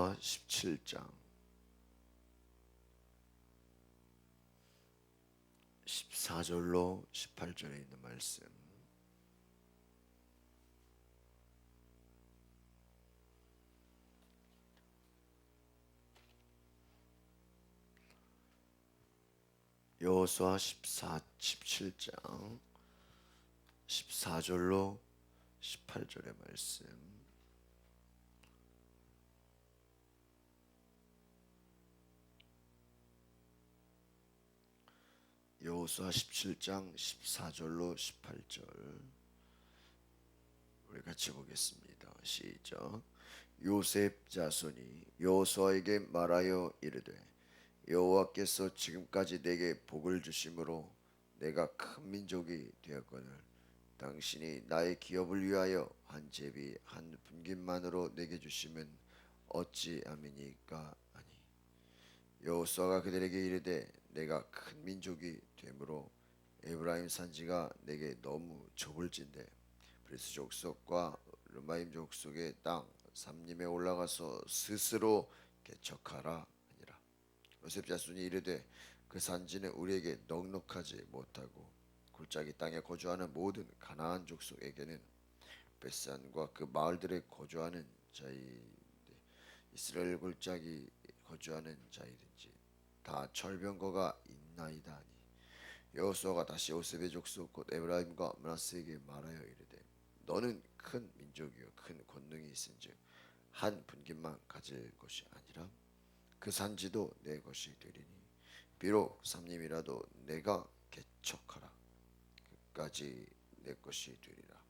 여호수아 17장 14절로 18절에 있는 말씀. 여호수아 17장 14절로 18절의 말씀. 여호수아 17장 14절로 18절 우리 같이 보겠습니다. 시작. 요셉 자손이 여호수아에게 말하여 이르되 여호와께서 지금까지 내게 복을 주심으로 내가 큰 민족이 되었거늘 당신이 나의 기업을 위하여 한 제비 한 분깃만으로 내게 주시면 어찌 아미니까 하니 여호수아가 그들에게 이르되 내가 큰 민족이 되므로 에브라임 산지가 내게 너무 좁을진대 브리스 족속과 르마임 족속의 땅 삼림에 올라가서 스스로 개척하라 하니라. 요셉 자손이 이르되 그 산지는 우리에게 넉넉하지 못하고 골짜기 땅에 거주하는 모든 가나안 족속에게는 벳산과 그 마을들에 거주하는 자이 이스라엘 골짜기 거주하는 자이든지 다 철병거가 있나이다 하니 여호수아가 다시 요셉의 족속 곧 에브라임과 므낫세에게 말하여 이르되 너는 큰 민족이요 큰 권능이 있은즉 한 분깃만 가질 것이 아니라 그 산지도 내 것이 되리니 비록 삼림이라도 내가 개척하라 그까지 내 것이 되리라.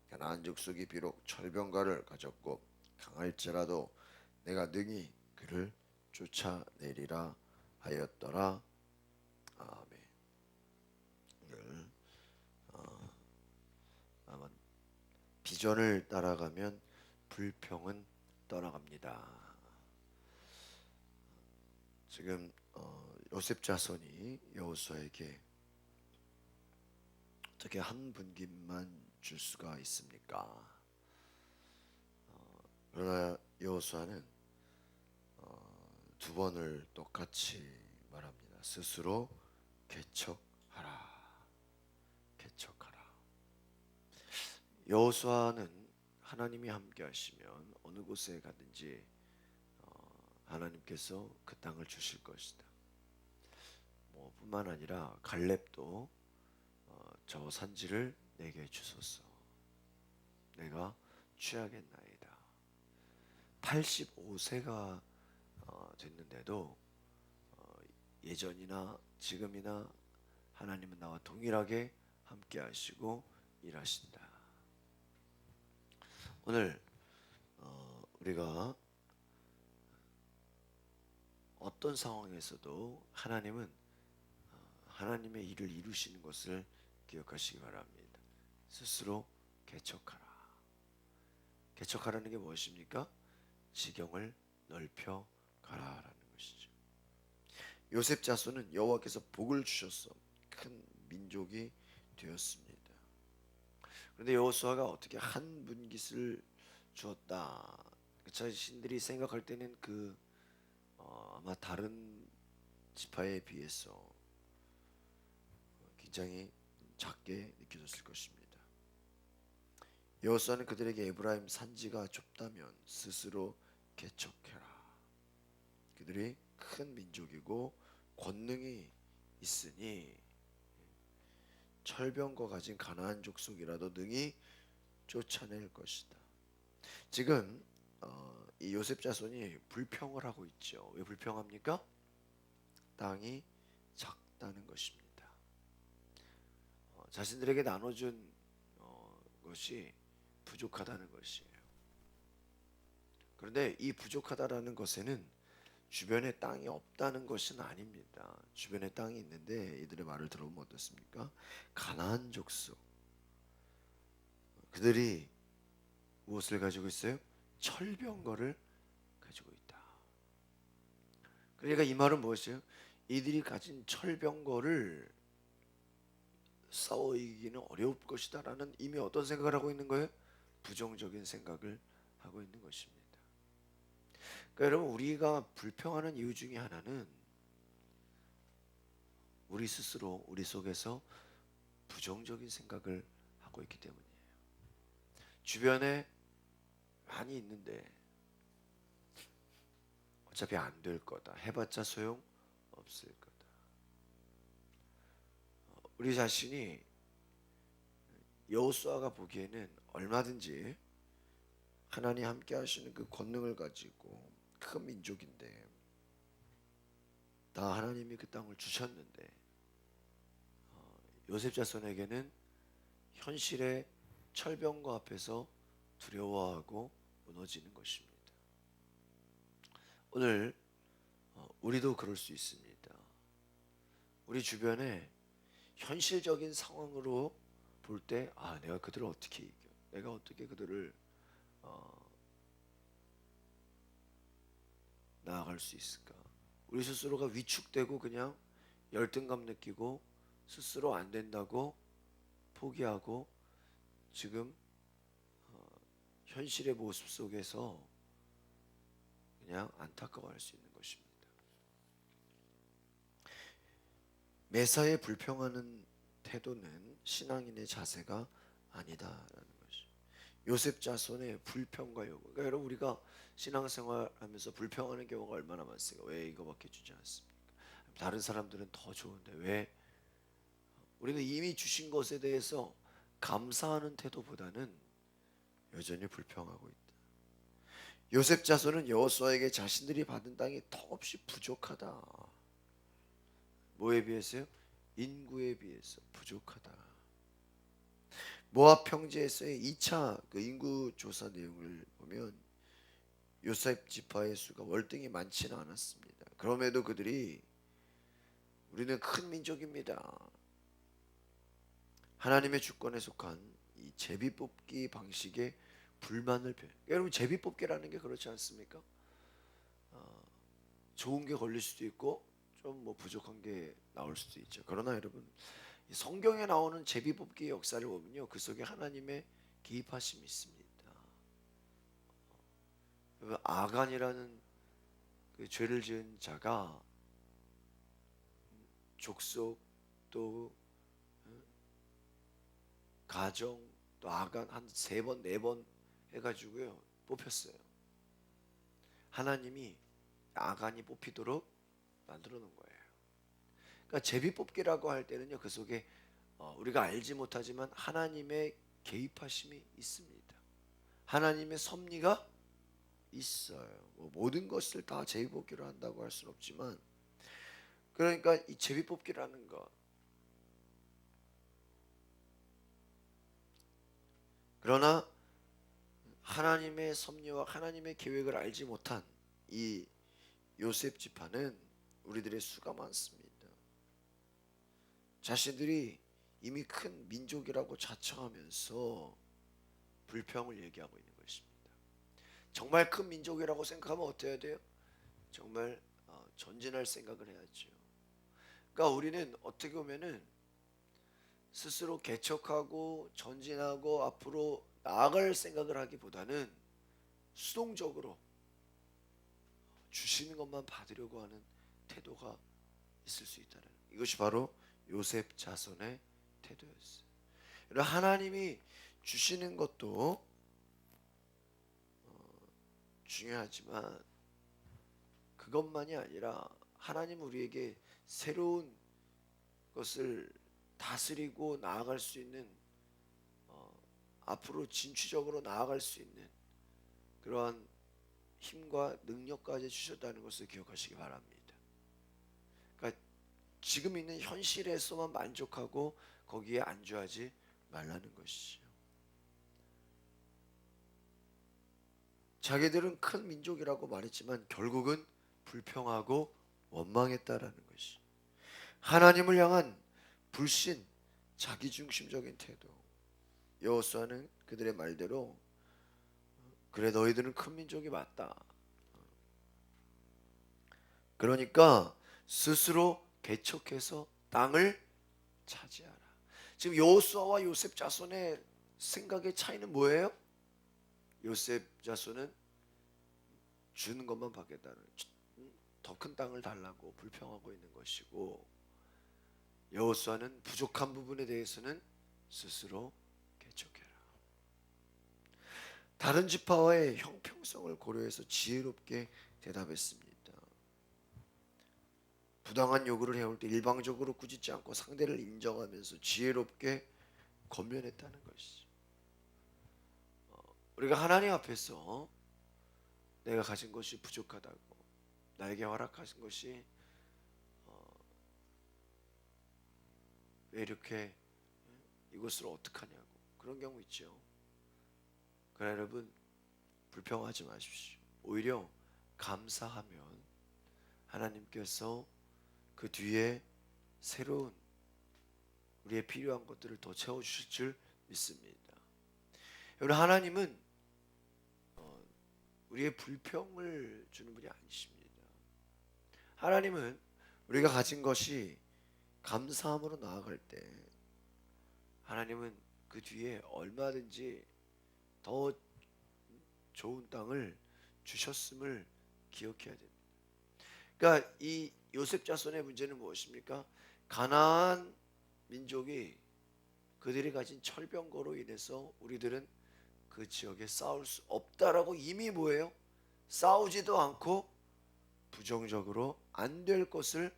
가나안 족속이 비록 철병가를 가졌고 강할지라도 내가 능히 그를 쫓아내리라 하였더라. 아멘. 오늘 아마 비전을 따라가면 불평은 떠나갑니다. 지금 요셉 자손이 여호수아에게 어떻게 한 분깃만 줄 수가 있습니까? 그러나 여호수아는 두 번을 똑같이 말합니다. 스스로 개척하라. 개척하라. 여호수아는 하나님이 함께 하시면 어느 곳에 가든지 하나님께서 그 땅을 주실 것이다. 뿐만 아니라 갈렙도 저 산지를 내게 주소서. 내가 취하겠나이다. 85세가 됐는데도 예전이나 지금이나 하나님은 나와 동일하게 함께 하시고 일하신다. 오늘 우리가 어떤 상황에서도 하나님은 하나님의 일을 이루시는 것을 기억하시기 바랍니다. 스스로 개척하라. 개척하라는 게 무엇입니까? 지경을 넓혀 가라라는 것이죠. 요셉 자손은 여호와께서 복을 주셔서 큰 민족이 되었습니다. 그런데 여호수아가 어떻게 한 분깃을 주었다. 자신들이 생각할 때는 아마 다른 지파에 비해서 굉장히 작게 느껴졌을 것입니다. 여호수아는 그들에게 에브라임 산지가 좁다면 스스로 개척해라. 그들이 큰 민족이고 권능이 있으니 철병거 가진 가나안 족속이라도 능히 쫓아낼 것이다. 지금 이 요셉 자손이 불평을 하고 있죠. 왜 불평합니까? 땅이 작다는 것입니다. 자신들에게 나눠준 것이 부족하다는 것이에요. 그런데 이 부족하다라는 것에는 주변에 땅이 없다는 것은 아닙니다. 주변에 땅이 있는데 이들의 말을 들어보면 어떻습니까? 가나안 족속 그들이 무엇을 가지고 있어요? 철병거를 가지고 있다. 그러니까 이 말은 무엇이에요? 이들이 가진 철병거를 싸워 이기기는 어려울 것이다 라는 이미 어떤 생각을 하고 있는 거예요? 부정적인 생각을 하고 있는 것입니다. 그러니까 여러분, 우리가 불평하는 이유 중에 하나는 우리 스스로 우리 속에서 부정적인 생각을 하고 있기 때문이에요. 주변에 많이 있는데 어차피 안 될 거다, 해봤자 소용 없을 거다. 우리 자신이 여호수아가 보기에는 얼마든지 하나님 함께 하시는 그 권능을 가지고 큰 민족인데, 다 하나님이 그 땅을 주셨는데 요셉 자손에게는 현실의 철병과 앞에서 두려워하고 무너지는 것입니다. 오늘 우리도 그럴 수 있습니다. 우리 주변에 현실적인 상황으로 볼 때, 내가 그들을 어떻게 이겨? 내가 어떻게 그들을 나아갈 수 있을까? 우리 스스로가 위축되고 그냥 열등감 느끼고 스스로 안 된다고 포기하고 지금 현실의 모습 속에서 그냥 안타까워할 수 있는 것입니다. 매사에 불평하는 태도는 신앙인의 자세가 아니다라는 것이. 요셉 자손의 불평과 요구. 그러니까 여러분, 우리가 신앙생활하면서 불평하는 경우가 얼마나 많습니까? 왜 이거밖에 주지 않습니까? 다른 사람들은 더 좋은데 왜? 우리는 이미 주신 것에 대해서 감사하는 태도보다는 여전히 불평하고 있다. 요셉 자손은 여호수아에게 자신들이 받은 땅이 턱없이 부족하다. 뭐에 비해서요? 인구에 비해서 부족하다. 모압 평지에서의 2차 그 인구 조사 내용을 보면 요셉 지파의 수가 월등히 많지는 않았습니다. 그럼에도 그들이 우리는 큰 민족입니다, 하나님의 주권에 속한 이 제비뽑기 방식에 불만을 표현. 여러분, 제비뽑기라는 게 그렇지 않습니까? 좋은 게 걸릴 수도 있고 좀 뭐 부족한 게 나올 수도 있죠. 그러나 여러분, 성경에 나오는 제비뽑기 역사를 보면요, 그 속에 하나님의 개입하심이 있습니다. 아간이라는 그 죄를 지은 자가 족속 또 가정 또 아간 한 3번 4번 해가지고요 뽑혔어요. 하나님이 아간이 뽑히도록 만들어 놓은 거예요. 그러니까 제비뽑기라고 할 때는요, 그 속에 우리가 알지 못하지만 하나님의 개입하심이 있습니다. 하나님의 섭리가 있어요. 뭐 모든 것을 다 제비뽑기로 한다고 할 수는 없지만, 그러니까 이 제비뽑기라는 것, 그러나 하나님의 섭리와 하나님의 계획을 알지 못한 이 요셉 지파는 우리들의 수가 많습니다. 자신들이 이미 큰 민족이라고 자청하면서 불평을 얘기하고 있는 것입니다. 정말 큰 민족이라고 생각하면 어때야 돼요? 정말 전진할 생각을 해야죠. 그러니까 우리는 어떻게 보면은 스스로 개척하고 전진하고 앞으로 나아갈 생각을 하기보다는 수동적으로 주시는 것만 받으려고 하는 태도가 있을 수 있다는, 이것이 바로 요셉 자손의 태도였어요. 하나님이 주시는 것도 중요하지만 그것만이 아니라 하나님 우리에게 새로운 것을 다스리고 나아갈 수 있는, 앞으로 진취적으로 나아갈 수 있는 그러한 힘과 능력까지 주셨다는 것을 기억하시기 바랍니다. 그러니까 지금 있는 현실에서만 만족하고 거기에 안주하지 말라는 것이죠. 자기들은 큰 민족이라고 말했지만 결국은 불평하고 원망했다라는 것이, 하나님을 향한 불신, 자기중심적인 태도. 여호수아는 그들의 말대로 그래, 너희들은 큰 민족이 맞다, 그러니까 스스로 개척해서 땅을 차지하라. 지금 여호수아와 요셉 자손의 생각의 차이는 뭐예요? 요셉 자손은 주는 것만 받겠다는, 더 큰 땅을 달라고 불평하고 있는 것이고, 여호수아는 부족한 부분에 대해서는 스스로 개척해라. 다른 지파와의 형평성을 고려해서 지혜롭게 대답했습니다. 부당한 요구를 해올 때 일방적으로 꾸짖지 않고 상대를 인정하면서 지혜롭게 권면했다는 것이죠. 우리가 하나님 앞에서 내가 가진 것이 부족하다고, 나에게 허락하신 것이 왜 이렇게 이것을 어떡하냐고, 그런 경우 있죠. 그러나 여러분, 불평하지 마십시오. 오히려 감사하면 하나님께서 그 뒤에 새로운 우리의 필요한 것들을 더 채워주실 줄 믿습니다. 여러분, 하나님은 우리의 불평을 주는 분이 아니십니다. 하나님은 우리가 가진 것이 감사함으로 나아갈 때 하나님은 그 뒤에 얼마든지 더 좋은 땅을 주셨음을 기억해야 됩니다. 그러니까 이 요셉 자손의 문제는 무엇입니까? 가나안 민족이 그들이 가진 철병거로 인해서 우리들은 그 지역에 싸울 수 없다라고 이미 뭐예요? 싸우지도 않고 부정적으로 안 될 것을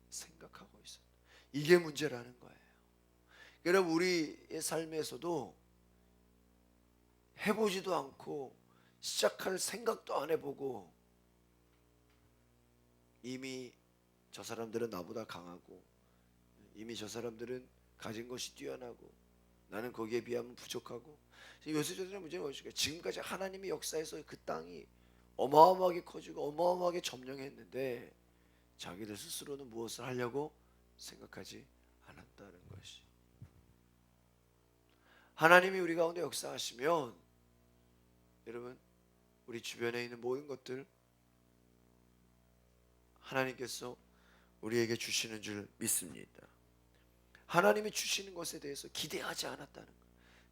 생각하고 있었다. 이게 문제라는 거예요. 여러분, 우리의 삶에서도 해보지도 않고 시작할 생각도 안 해보고 이미 저 사람들은 나보다 강하고 이미 저 사람들은 가진 것이 뛰어나고 나는 거기에 비하면 부족하고, 요셉자손의 문제는 무엇일까요? 지금까지 하나님의 역사에서 그 땅이 어마어마하게 커지고 어마어마하게 점령했는데 자기들 스스로는 무엇을 하려고 생각하지 않았다는 것이. 하나님이 우리 가운데 역사하시면 여러분, 우리 주변에 있는 모든 것들 하나님께서 우리에게 주시는 줄 믿습니다. 하나님이 주시는 것에 대해서 기대하지 않았다는 것.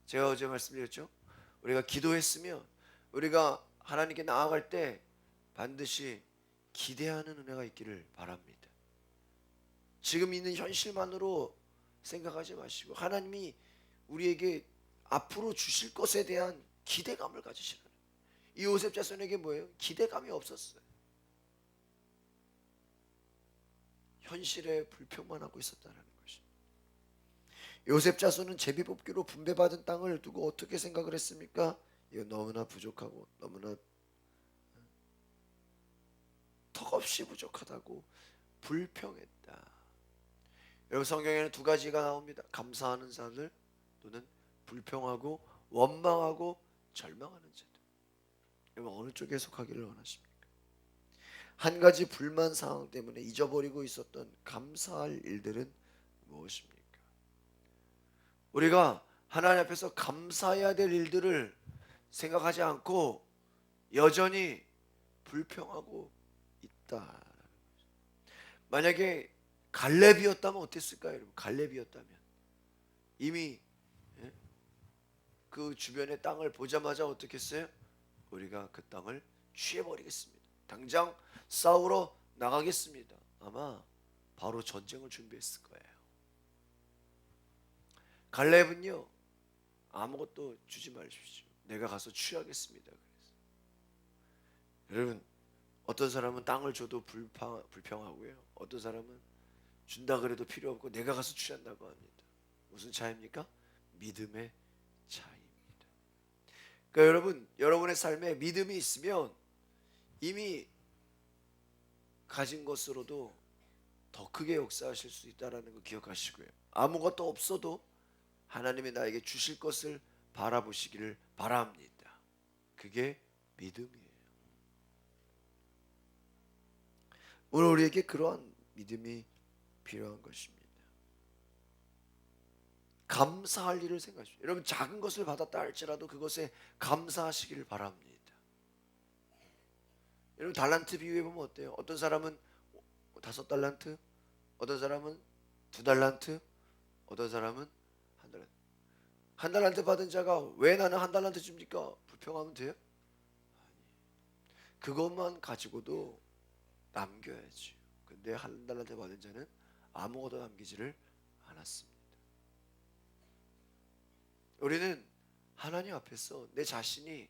제가 어제 말씀드렸죠. 우리가 기도했으면 우리가 하나님께 나아갈 때 반드시 기대하는 은혜가 있기를 바랍니다. 지금 있는 현실만으로 생각하지 마시고 하나님이 우리에게 앞으로 주실 것에 대한 기대감을 가지시라는. 이 요셉 자손에게 뭐예요? 기대감이 없었어요. 현실에 불평만 하고 있었다는 것입니다. 요셉 자손은 제비뽑기로 분배받은 땅을 두고 어떻게 생각을 했습니까? 이거 너무나 부족하고 너무나 턱없이 부족하다고 불평했다. 여러분, 성경에는 두 가지가 나옵니다. 감사하는 자들 또는 불평하고 원망하고 절망하는 자들. 여러분, 어느 쪽에 속하기를 원하십니까? 한 가지 불만 사항 때문에 잊어버리고 있었던 감사할 일들은 무엇입니까? 우리가 하나님 앞에서 감사해야 될 일들을 생각하지 않고 여전히 불평하고 있다. 만약에 갈렙이었다면 어땠을까요, 여러분? 갈렙이었다면 이미 그 주변의 땅을 보자마자 어떻게 했어요? 우리가 그 땅을 취해버리겠습니다. 당장 싸우러 나가겠습니다. 아마 바로 전쟁을 준비했을 거예요. 갈렙은요, 아무것도 주지 마십시오. 내가 가서 취하겠습니다. 그래서 여러분, 어떤 사람은 땅을 줘도 불평하고요. 어떤 사람은 준다 그래도 필요 없고 내가 가서 취한다고 합니다. 무슨 차이입니까? 믿음의 차이입니다. 그러니까 여러분, 여러분의 삶에 믿음이 있으면 이미 가진 것으로도 더 크게 역사하실 수 있다는 거 기억하시고요. 아무것도 없어도 하나님이 나에게 주실 것을 바라보시기를 바랍니다. 그게 믿음이에요. 오늘 우리에게 그러한 믿음이 필요한 것입니다. 감사할 일을 생각하십시오. 여러분, 작은 것을 받았다 할지라도 그것에 감사하시기를 바랍니다. 여러분, 달란트 비유해 보면 어때요? 어떤 사람은 5달란트, 어떤 사람은 2달란트, 어떤 사람은 1달란트. 1달란트 받은 자가 왜 나는 1달란트 줍니까? 불평하면 돼요? 그것만 가지고도 남겨야지. 근데 한 달란트 받은 자는 아무것도 남기지를 않았습니다. 우리는 하나님 앞에서 내 자신이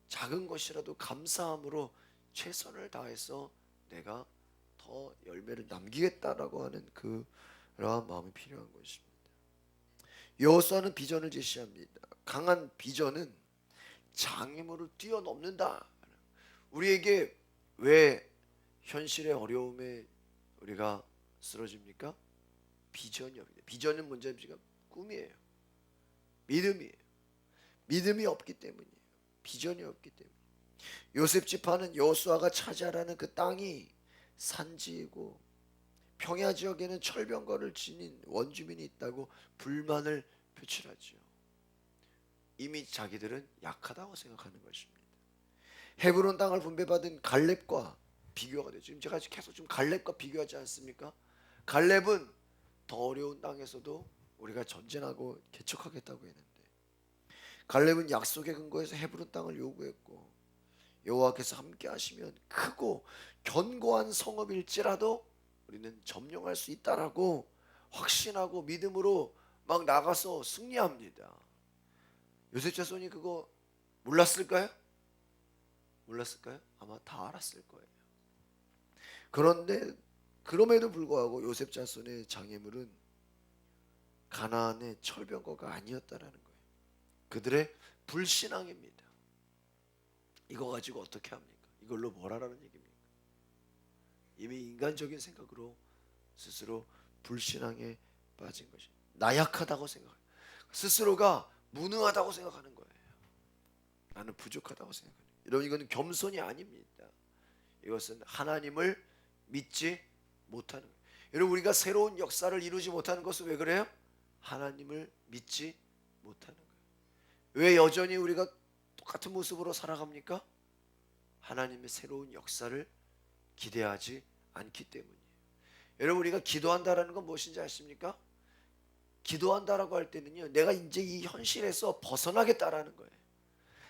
작은 것이라도 감사함으로 최선을 다해서 내가 더 열매를 남기겠다라고 하는 그러한 마음이 필요한 것입니다. 여호수아는 비전을 제시합니다. 강한 비전은 장애물을 뛰어넘는다. 우리에게 왜 현실의 어려움에 우리가 쓰러집니까? 비전이 없기 때문에. 비전은 문제입니까? 꿈이에요. 믿음이에요. 믿음이 없기 때문이에요. 비전이 없기 때문에. 요셉 지파는 여호수아가 차지하라는 그 땅이 산지이고 평야 지역에는 철병거를 지닌 원주민이 있다고 불만을 표출하죠. 이미 자기들은 약하다고 생각하는 것입니다. 헤브론 땅을 분배받은 갈렙과 비교가 되죠. 지금 제가 계속 좀 갈렙과 비교하지 않습니까? 갈렙은 더 어려운 땅에서도 우리가 전쟁하고 개척하겠다고 했는데, 갈렙은 약속의 근거에서 헤브론 땅을 요구했고, 여호와께서 함께 하시면 크고 견고한 성읍일지라도 우리는 점령할 수 있다라고 확신하고 믿음으로 막 나가서 승리합니다. 요셉 자손이 그거 몰랐을까요? 몰랐을까요? 아마 다 알았을 거예요. 그런데 그럼에도 불구하고 요셉 자손의 장애물은 가나안의 철병거가 아니었다라는 거예요. 그들의 불신앙입니다. 이거 가지고 어떻게 합니까? 이걸로 뭘 하라는 얘기입니까? 이미 인간적인 생각으로 스스로 불신앙에 빠진 것이, 나약하다고 생각해요. 스스로가 무능하다고 생각하는 거예요. 나는 부족하다고 생각하는 거예요. 여러분, 이거는 겸손이 아닙니다. 이것은 하나님을 믿지 못하는 거예요. 여러분, 우리가 새로운 역사를 이루지 못하는 것은 왜 그래요? 하나님을 믿지 못하는 거예요. 왜 여전히 우리가 똑같은 모습으로 살아갑니까? 하나님의 새로운 역사를 기대하지 않기 때문이에요. 여러분, 우리가 기도한다라는 건 무엇인지 아십니까? 기도한다라고 할 때는요, 내가 이제 이 현실에서 벗어나겠다라는 거예요.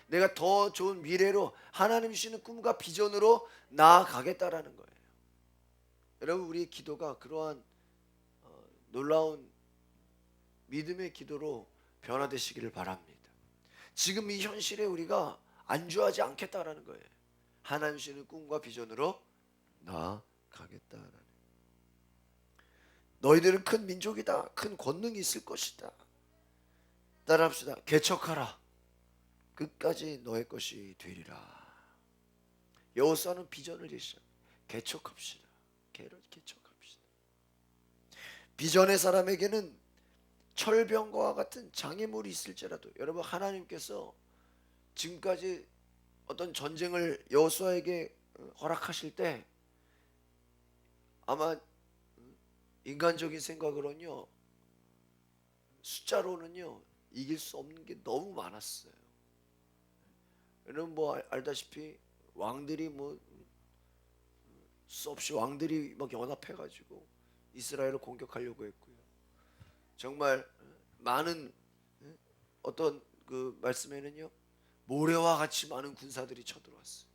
내가 더 좋은 미래로 하나님 주시는 꿈과 비전으로 나아가겠다라는 거예요. 여러분, 우리의 기도가 그러한 놀라운 믿음의 기도로 변화되시기를 바랍니다. 지금 이 현실에 우리가 안주하지 않겠다라는 거예요. 하나님 주시는 꿈과 비전으로 나아가겠다라는. 너희들은 큰 민족이다. 큰 권능이 있을 것이다. 따라합시다. 개척하라. 끝까지 너의 것이 되리라. 여호수아는 비전을 제시합니다. 개척합시다. 개척합시다. 비전의 사람에게는 철병거와 같은 장애물이 있을지라도, 여러분, 하나님께서 지금까지 어떤 전쟁을 여호수아에게 허락하실 때 아마 인간적인 생각으로는요, 숫자로는요 이길 수 없는 게 너무 많았어요. 여러분 뭐 알다시피 왕들이 뭐 수없이 왕들이 막 연합해가지고 이스라엘을 공격하려고 했고요. 정말 많은 어떤 그 말씀에는요, 모래와 같이 많은 군사들이 쳐들어왔어요.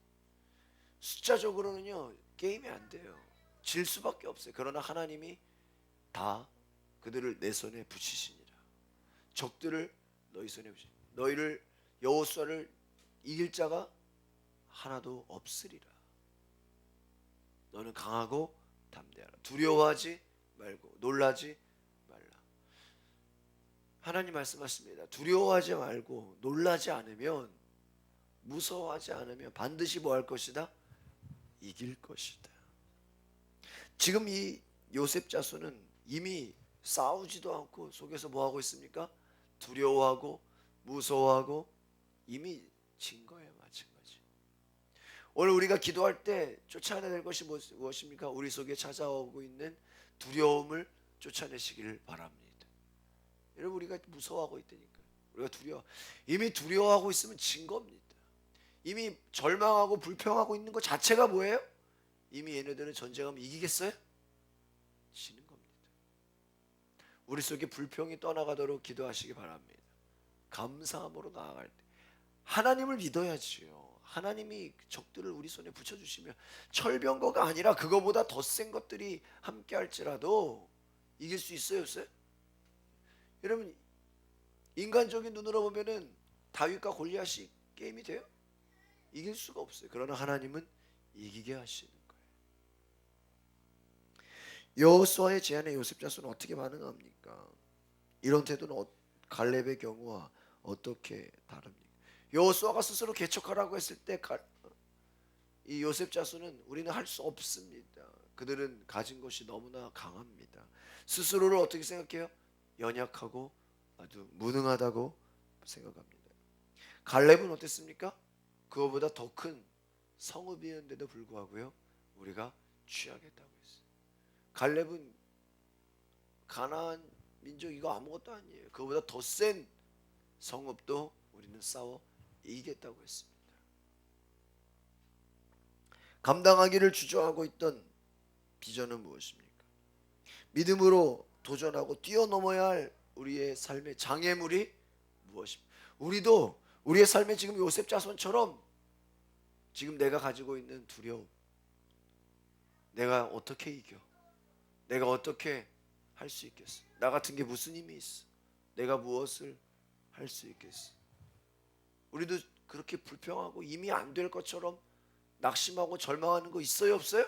숫자적으로는요 게임이 안 돼요. 질 수밖에 없어요. 그러나 하나님이 다 그들을 내 손에 붙이시니라. 적들을 너희 손에 붙이시니라. 너희를, 여호수아를 이길 자가 하나도 없으리라. 너는 강하고 담대하라. 두려워하지 말고 놀라지 말라. 하나님 말씀하십니다. 두려워하지 말고 놀라지 않으면, 무서워하지 않으면 반드시 뭐 할 것이다? 이길 것이다. 지금 이 요셉 자손은 이미 싸우지도 않고 속에서 뭐 하고 있습니까? 두려워하고 무서워하고 이미 진 거예요. 마찬가지. 오늘 우리가 기도할 때 쫓아내야 될 것이 무엇입니까? 우리 속에 찾아오고 있는 두려움을 쫓아내시기를 바랍니다. 여러분, 우리가 무서워하고 있다니까요. 우리가 이미 두려워하고 있으면 진 겁니다. 이미 절망하고 불평하고 있는 것 자체가 뭐예요? 이미 얘네들은 전쟁하면 이기겠어요? 지는 겁니다. 우리 속에 불평이 떠나가도록 기도하시기 바랍니다. 감사함으로 나아갈 때 하나님을 믿어야지요. 하나님이 적들을 우리 손에 붙여주시면 철병거가 아니라 그거보다 더 센 것들이 함께 할지라도 이길 수 있어요, 없어요? 여러분, 인간적인 눈으로 보면은 다윗과 골리앗이 게임이 돼요? 이길 수가 없어요. 그러나 하나님은 이기게 하시는 거예요. 여호수아의 제안에 요셉 자손은 어떻게 반응합니까? 이런 태도는 갈렙의 경우와 어떻게 다릅니까? 여호수아가 스스로 개척하라고 했을 때 이 요셉 자손은 우리는 할 수 없습니다. 그들은 가진 것이 너무나 강합니다. 스스로를 어떻게 생각해요? 연약하고 아주 무능하다고 생각합니다. 갈렙은 어땠습니까? 그거보다 더 큰 성읍이었는데도 불구하고요, 우리가 취하겠다고 했어요. 갈렙은 가나안 민족 이거 아무것도 아니에요. 그거보다 더 센 성읍도 우리는 싸워 이기겠다고 했습니다. 감당하기를 주저하고 있던 비전은 무엇입니까? 믿음으로 도전하고 뛰어넘어야 할 우리의 삶의 장애물이 무엇입니까? 우리도 우리의 삶에 지금 요셉 자손처럼 지금 내가 가지고 있는 두려움, 내가 어떻게 이겨? 내가 어떻게 할 수 있겠어? 나 같은 게 무슨 힘이 있어? 내가 무엇을 할 수 있겠어? 우리도 그렇게 불평하고 이미 안 될 것처럼 낙심하고 절망하는 거 있어요, 없어요?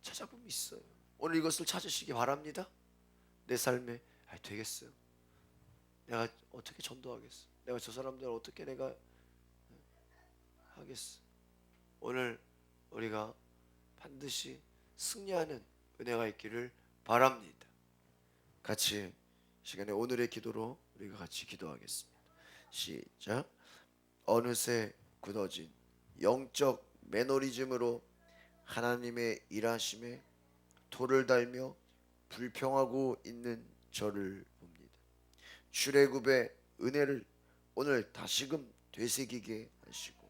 찾아보면 있어요. 오늘 이것을 찾으시기 바랍니다. 내 삶에 되겠어요? 내가 어떻게 전도하겠어? 내가 저 사람들 어떻게 내가 하겠어? 오늘 우리가 반드시 승리하는 은혜가 있기를 바랍니다. 같이 시간에 오늘의 기도로 우리가 같이 기도하겠습니다. 시작. 어느새 굳어진 영적 매너리즘으로 하나님의 일하심에 돌을 달며 불평하고 있는 저를 봅니다. 출애굽의 은혜를 오늘 다시금 되새기게 하시고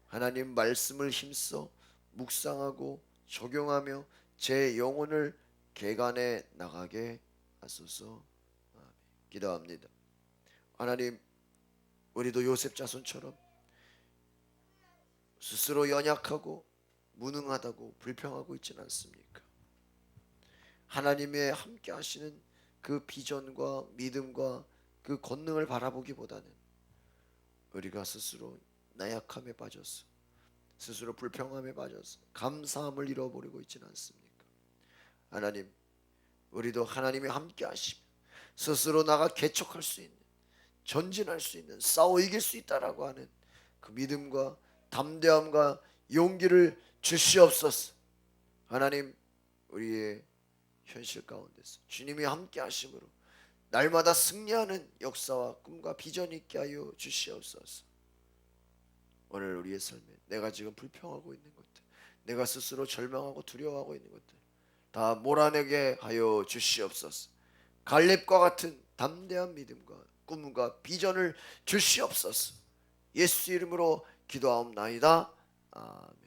하나님 말씀을 힘써 묵상하고 적용하며 제 영혼을 개간해 나가게 하소서. 아멘. 기도합니다. 하나님, 우리도 요셉 자손처럼 스스로 연약하고 무능하다고 불평하고 있지는 않습니까? 하나님의 함께 하시는 그 비전과 믿음과 그 권능을 바라보기보다는 우리가 스스로 나약함에 빠져서 스스로 불평함에 빠져서 감사함을 잃어버리고 있지는 않습니까? 하나님, 우리도 하나님이 함께 하시며 스스로 나가 개척할 수 있는, 전진할 수 있는, 싸워 이길 수 있다라고 하는 그 믿음과 담대함과 용기를 주시옵소서. 하나님, 우리의 현실 가운데서 주님이 함께 하심으로 날마다 승리하는 역사와 꿈과 비전이 있게 하여 주시옵소서. 오늘 우리의 삶에 내가 지금 불평하고 있는 것들, 내가 스스로 절망하고 두려워하고 있는 것들 다 몰아내게 하여 주시옵소서. 갈렙과 같은 담대한 믿음과 꿈과 비전을 주시옵소서. 예수 이름으로 기도하옵나이다. 아멘.